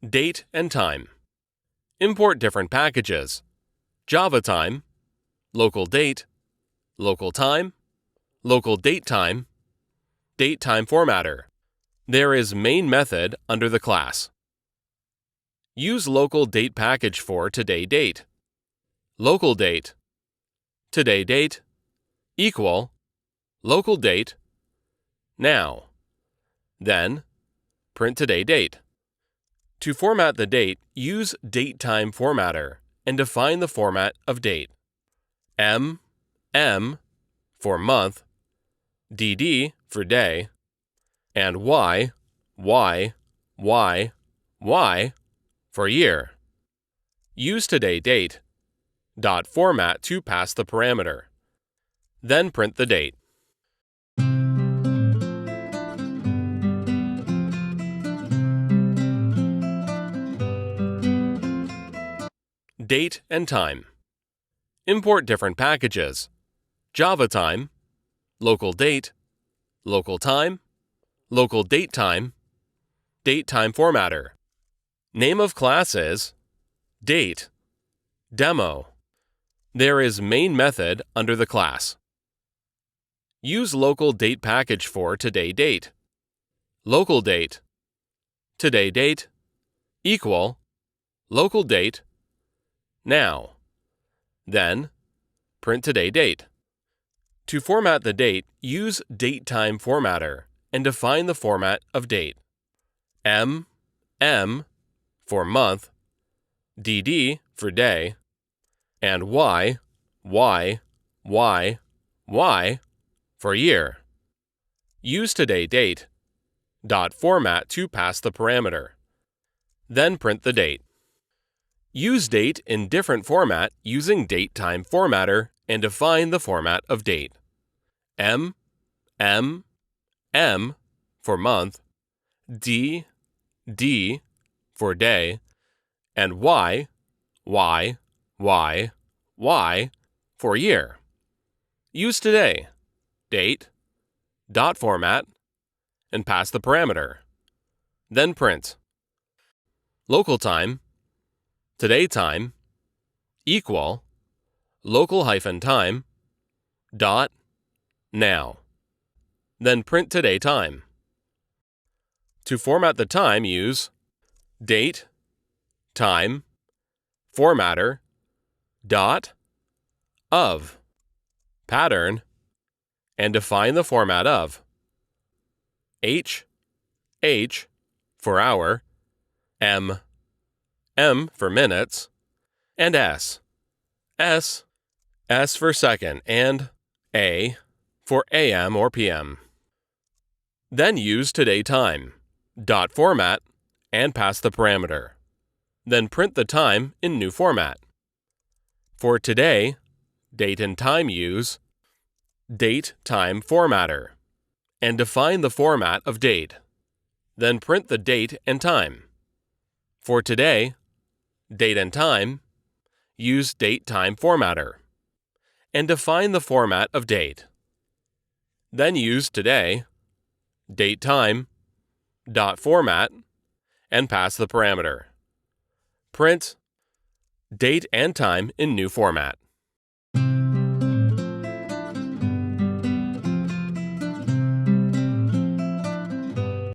Date and time. Import different packages. Java time, local date, local time, local date time formatter. There is main method under the class. Use local date package for today date. Local date, today date, equal, local date, now. Then, print today date. To format the date, use datetime formatter and define the format of date. M for month, DD for day, and Y for year. Use today date dot format to pass the parameter. Then print the date. Date and time. Import different packages. Java time, local date, local time, local date time formatter. Name of class is date, demo. There is main method under the class. Use local date package for today date. Local date, today date, equal, local date, now. Then, print today date. To format the date, use datetime formatter and define the format of date. M for month, DD for day, and Y for year. Use today date dot format to pass the parameter. Then print the date. Use date in different format using datetime formatter and define the format of date. M for month, D for day, and Y for year. Use today, date, dot format, and pass the parameter. Then print. Local time, today time, equal, local -time, dot, now. Then print today time. To format the time, use date, time, formatter, dot, of, pattern, and define the format of H for hour, M for minutes, and S for second, and A for AM or PM. Then use today time, dot format, and pass the parameter. Then print the time in new format. For today, date and time, use date time formatter and define the format of date. Then print the date and time. For today, date and time, use date time formatter and define the format of date. Then use today, date time, dot format, and pass the parameter. Print date and time in new format.